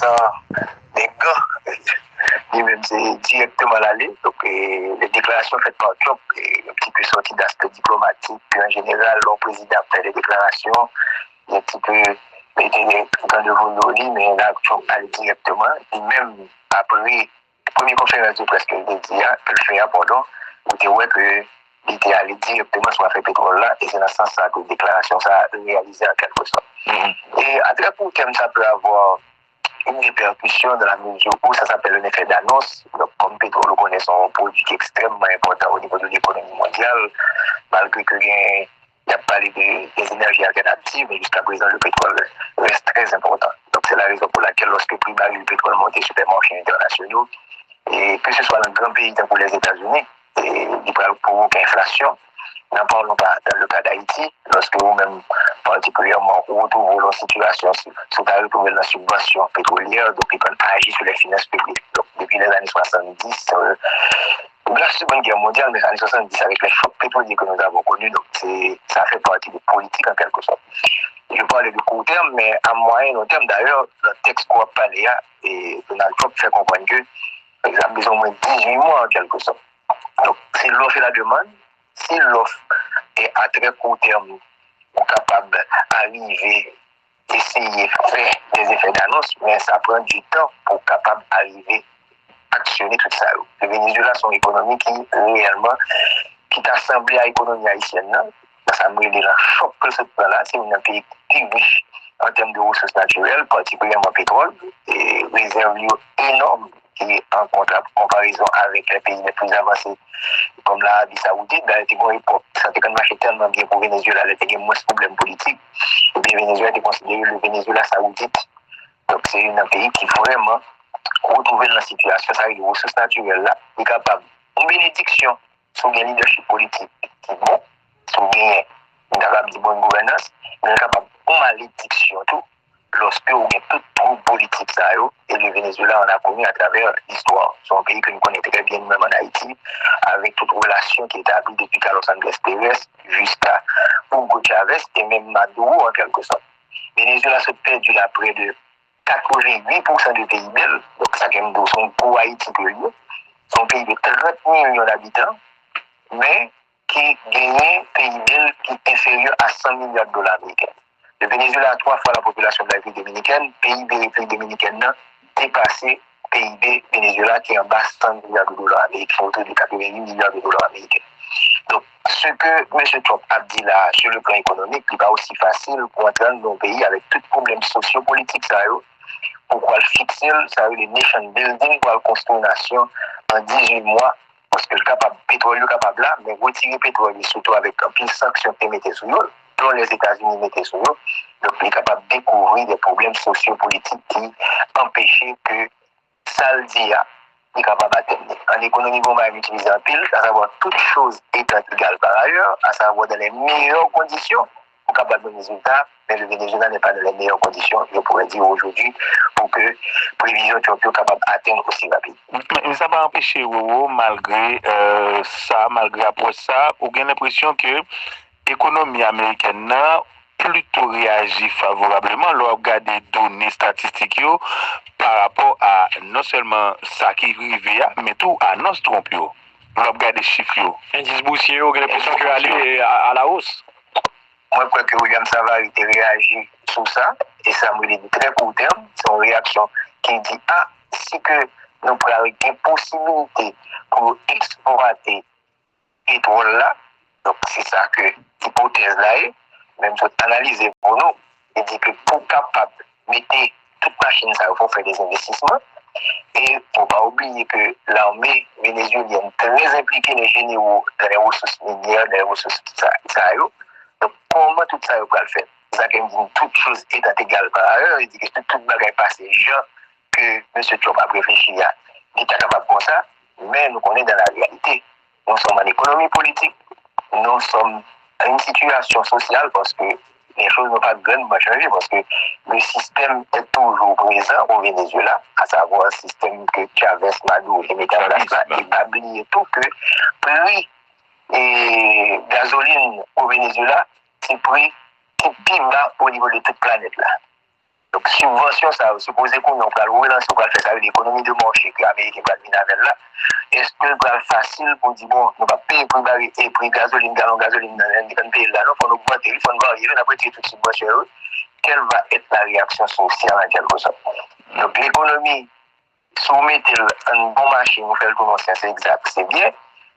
sans des gants. Lui-même, c'est directement l'aller. Donc, les déclarations faites par Trump, un petit peu sorti d'aspect diplomatique. Puis, en général, le président fait des déclarations, un petit peu dans le volume, mais là, Trump allait directement. Et même après, première conférence de presse qu'il a fait, pardon, où tu vois que il était allé directement sur l'affaire pétrole là, et c'est dans ce sens-là que la déclaration ça a réalisé en quelque sorte. Et à très court terme, ça peut avoir une répercussion dans la mesure où ça s'appelle un effet d'annonce. Donc, comme pétrole, nous connaissons un produit qui est extrêmement important au niveau de l'économie mondiale, malgré que il y a parlé des énergies alternatives, mais jusqu'à présent, le pétrole reste très important. Donc, c'est la raison pour laquelle, lorsque le prix du pétrole monte sur les marchés internationaux, et que ce soit dans un grand pays comme les États-Unis, il peut provoquer inflation. N'en parlons pas dans le cas d'Haïti, lorsque vous-même, particulièrement, vous retrouvez dans la situation, vous avez retrouvé la subvention pétrolière, donc ils peuvent agir sur les finances publiques. Donc, depuis les années 70, la Seconde Guerre mondiale, mais les années 70, avec les chocs pétroliers que nous avons connus, donc ça fait partie des politiques en quelque sorte. Je parle de court terme, mais à moyen et long terme, d'ailleurs, le texte qu'on a parlé là, et Donald Trump fait comprendre que, par exemple, ils ont moins 18 mois en quelque sorte. Donc, c'est l'offre et la demande. Si l'offre est à très court terme, on est capable d'arriver, essayer de faire des effets d'annonce, mais ça prend du temps pour être capable d'arriver à actionner tout ça. Le Venezuela, son économie qui réellement, qui est assemblée à l'économie haïtienne, ça me dit un choc que ce plan-là, c'est un pays qui riche en termes de ressources naturelles, particulièrement pétrole, et réserves énormes qui est en comparaison avec les pays les plus avancés comme l'Arabie Saoudite. Dans l'époque, ça a marché tellement bien pour le Venezuela, il y a moins de problèmes politiques. Le Venezuela est considéré le Venezuela saoudite. Donc, c'est un pays qui vraiment retrouvé dans la situation, ça avec les ressources naturelles là, est capable. Une bénédiction sur le leadership politique qui est bon, sur une bonne gouvernance, mais capable une malédiction tout lorsque on a tout trouble politique ça et le Venezuela en a connu à travers l'histoire. C'est un pays que nous connaissons très bien même en Haïti, avec toute relation qui est établie depuis Carlos Andrés Pérez jusqu'à Hugo Chavez et même Maduro en quelque sorte. Le Venezuela se perdu là près de 88% de PIB, donc ça fait son pour Haïti que lui. C'est un pays de 30 millions d'habitants, mais qui gagne un PIB qui est inférieur à 100 milliards de dollars américains. Le Venezuela a 3 fois la population de la République dominicaine. PIB République dominicaine a dépassé PIB Venezuela qui est en bas 100 milliards de dollars américains, autour de 88 milliards de dollars américains. Donc, ce que M. Trump a dit là sur le plan économique, n'est pas aussi facile pour entrer dans nos pays avec tous les problèmes sociopolitiques. Pourquoi le fixer, ça veut dire le nation building, pour construire une nation en 18 mois, parce que le pétrole est capable là, mais retirer le pétrole, surtout avec un pile sanction qui mettait sur nous, dont les États-Unis mettaient sur nous, donc il est capable de découvrir des problèmes sociopolitiques qui empêchaient que ça le dit, il est capable d'atteindre. En économie, on va utiliser un pile, à savoir toutes choses étant égales par ailleurs, à savoir dans les meilleures conditions, pour capable de résultats, mais le Venezuela n'est pas dans les meilleures conditions, je pourrais dire aujourd'hui, pour que prévision soit capable d'atteindre aussi rapide. Mais ça va empêcher, malgré ça, malgré après ça, on a l'impression que l'économie américaine plutôt réagit favorablement lorsqu'on regarde des données statistiques par rapport à non seulement ça qui arrive, mais tout à nos trompes. Lorsqu'on regarde les chiffres. Indice boursier, on a l'impression qu'il aller à la hausse. Moi, je crois que William Savary a réagi sur ça, et ça me dit de très court terme, c'est une réaction qui dit, si que nous avons une possibilité pour exploiter le pétrole là, donc c'est ça que l'hypothèse là est, même si analyser pour nous, il dit que pour capable de mettre toute machine, ça il faut faire des investissements, et il ne faut pas oublier que l'armée vénézuélienne est très impliquée les généraux dans les ressources minières, dans les ressources donc, comment tout ça va le faire? Ça dit toute chose étant égale par ailleurs, il dit que tout le monde passe gens que M. Trump a réfléchi à. Il est capable de ça, mais nous connaissons dans la réalité. Nous sommes en économie politique, nous sommes dans une situation sociale parce que les choses n'ont pas grandement changé parce que le système est toujours présent au Venezuela, à savoir un système que Chavez, Maduro et mettent en place là, et pas oublier tout que prix et gasoline au Venezuela, c'est prix qui est plus bas au niveau de toute planète là. Donc, subvention, ça, supposé qu'on va le relancer, on va faire ça avec l'économie de marché que l'Amérique va venir avec là. Est-ce que c'est facile pour dire, bon, on va payer pour arrêter, pour gasoline, gallon gasoline dans le pays là, non, il faut augmenter, il faut varier, on a prêté toute subvention. Quelle va être la réaction sociale en quelque sorte? Donc, l'économie, si on met un bon marché, on fait le commencer, c'est exact, c'est bien.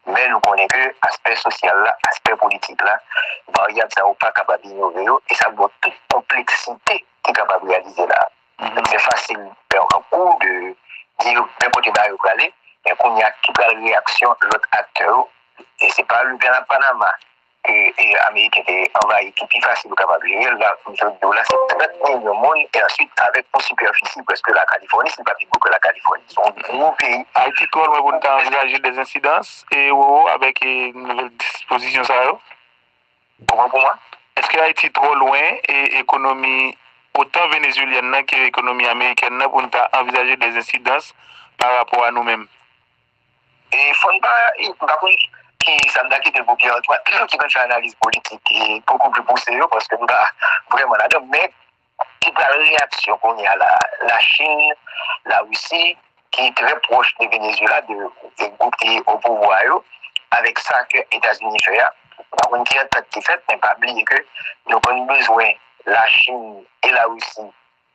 Mais nous connaissons que l'aspect social, l'aspect politique, variable, ça n'est pas capable d'innover et ça doit toute complexité qui est capable de réaliser là. Donc c'est facile de faire un coup de dire n'importe où aller, mais qu'on y a toute la réaction de l'autre acteur. Et ce n'est pas le Ghana Panama que l'Amérique était envahie, qui est plus facile de capable de là, c'est 30 millions de monde et ensuite avec une superficie parce que la Californie, c'est pas plus gros que la Californie. C'est un gros pays. Haïti, quoi, on va envisager des incidences et avec une nouvelle disposition, ça Pour moi? Est-ce que Haïti est trop loin et économie autant vénézuélienne que l'économie américaine pour nous envisager des incidences par rapport à nous-mêmes? Et il faut pas, par contre, qui ça me dit que beaucoup qui vont faire une analyse politique et beaucoup plus poussée parce que nous vraiment là-dedans, mais toute la réaction qu'on y a là, la Chine, la Russie, qui est très proche du Venezuela, des groupes qui sont au pouvoir, avec ça que les États-Unis font. Par contre, qui est fait, mais pas oublier que nous avons besoin de la Chine et la Russie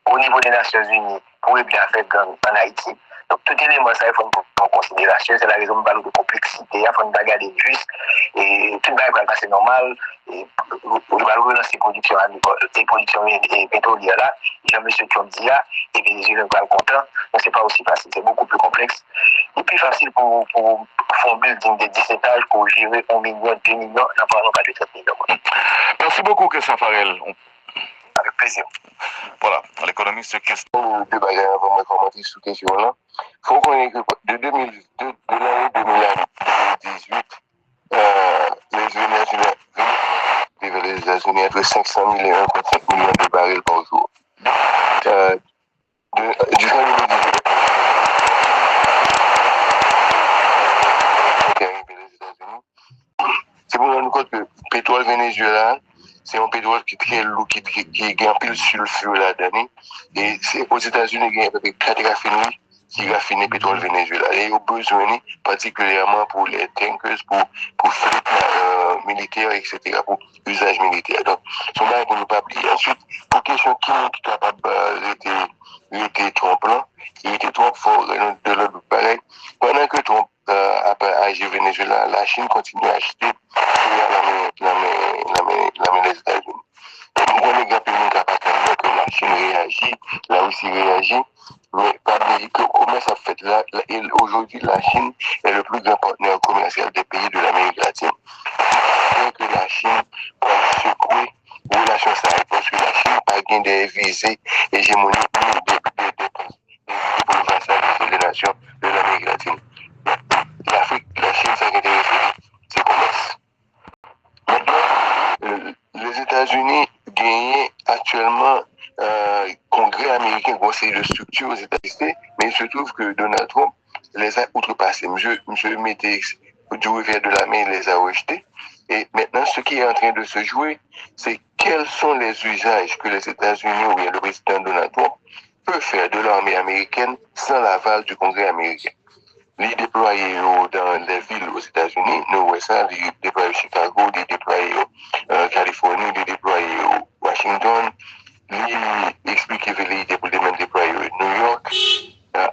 au niveau des Nations Unies pour bien faire en Haïti. Donc, tout élément, ça, il faut prendre en considération. C'est la raison de parler de complexité. Il faut regarder juste. Et tout le monde va passer normal. Et on va relancer les productions pétrolières là. Jean-Monsieur Trump dit là. Et puis, les Venezuela vont être contents. Mais ce n'est pas aussi facile. C'est beaucoup plus complexe. Et plus facile pour faire un building de 17 étages pour gérer 1 million, 2 millions. N'en parlons pas de 30 millions. Merci beaucoup, Christian Farel. Avec plaisir. Voilà, l'économiste question de bagages avant de commenter sur cette question-là. Il faut qu'on ait que de l'année 2018, les États-Unis entre 500 000 et 1,5 million de barils par jour. Du fin 2018, c'est pour nous rendre compte que le pétrole Venezuela, c'est un pétrole qui est très lourd, qui est un pile sulfure là-dedans. Et c'est aux États-Unis, il y a à peu près 4 raffineries qui raffinent le pétrole Venezuela. Et ils ont besoin, particulièrement pour les tankers, pour flotte militaire, etc., pour usage militaire. Donc, ce sont là pour ne pas oublier. Ensuite, pour question chimique, qui est capable de Trump là, il était trop fort de l'autre pareil. Pendant que Trump a agi au Venezuela, la Chine continue à acheter les États-Unis. On est rapidement capable que la Chine réagit, la Russie réagit, mais pas dire que comment ça fait là, aujourd'hui la Chine est le plus grand partenaire commercial des pays de l'Amérique latine. Bien que la Chine peut secouer relations sérieuses parce que la Chine n'a pas gagné des visées hégémoniques pour le vassaliser les nations de l'Amérique latine. L'Afrique, la Chine, ça a intéressé ses commerces. Maintenant, les États-Unis gagnent actuellement Congrès américain, conseil de structure aux États-Unis, mais il se trouve que Donald Trump les a outrepassés. Monsieur mettait du revers de la main, il les a rejetés. Et maintenant, ce qui est en train de se jouer, c'est quels sont les usages que les États-Unis ou bien le président Donald Trump peut faire de l'armée américaine sans l'aval du Congrès américain. Les déployer dans les villes aux États-Unis, nous voyons ça, les déployer au Chicago, les déployer en Californie, les déployer au Washington, les expliquer velléité pour les mêmes déployer au New York.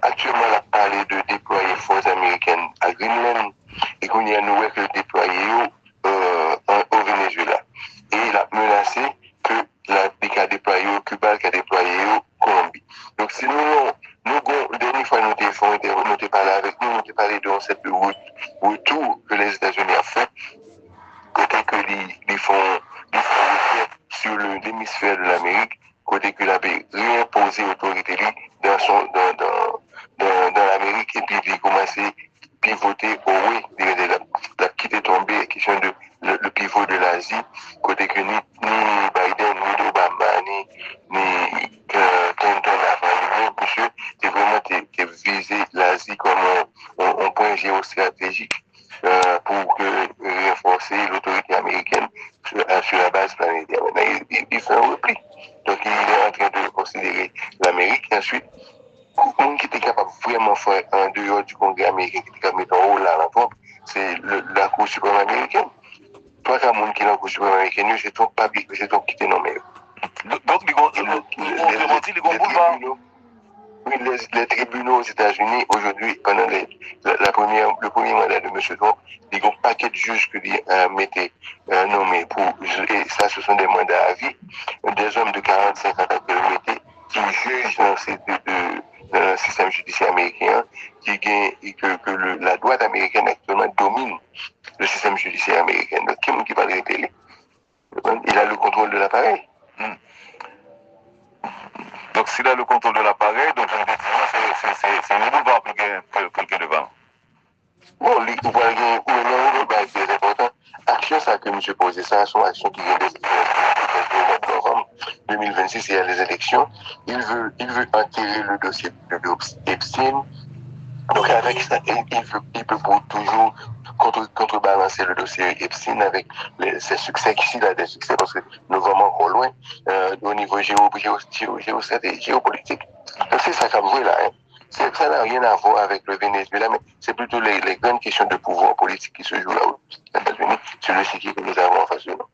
Actuellement, on a parlé de déployer forces américaines à Greenland et qu'on y a noué que déployer au Venezuela. Et il a menacé que la déployer au Cuba, qu'il a déployé au Colombie. Donc, si nous, dernière fois, nous avons parlé avec nous, nous avons parlé de cette retour que les États-Unis ont fait, côté que ils font sur l'hémisphère de l'Amérique, côté que la paix réimposer l'autorité dans l'Amérique et puis il commence à pivoter au oui, la quitter tomber, question de le pivot de l'Asie, côté que ni Biden, ni Obama, ni Clinton avant, monsieur, c'est vraiment visé l'Asie comme un point géostratégique pour renforcer l'autorité américaine sur la base planétaire. Maintenant, il fait un repli. Donc, il est en train de considérer vraiment fait en dehors du Congrès américain qui est mis en haut là, c'est la Cour suprême américaine. Toi, quand monde qui est dans la Cour suprême américaine, c'est ton papier, c'est ton qui t'est nommé. Donc, les boulevard. Oui, les tribunaux aux États-Unis, aujourd'hui, pendant le premier mandat de M. Trump, ils ont un paquet de juges que mettaient nommés et ça, ce sont des mandats à vie, des hommes de 45 ans qui jugent dans le système judiciaire américain, que la droite américaine actuellement domine le système judiciaire américain. Donc, qui va le révéler? Il a le contrôle de l'appareil. Donc, s'il a le contrôle de l'appareil, donc c'est le boulevard que devant. Bon, lui, il voit un bail qui est important. Action, ça que M. posé, ça, son action qui vient de novembre 2026, il y a les élections. Il veut enterrer le dossier de Epstein. Donc, avec ça, il peut toujours contrebalancer le dossier Epstein avec ses succès, s'il a des succès, parce que nous sommes encore loin au niveau géopolitique. Donc, c'est ça qu'on voit là. Hein. Ça n'a rien à voir avec le Venezuela, mais c'est plutôt les grandes questions de pouvoir politique qui se jouent là aux États-Unis sur le cycle que nous avons en face de nous.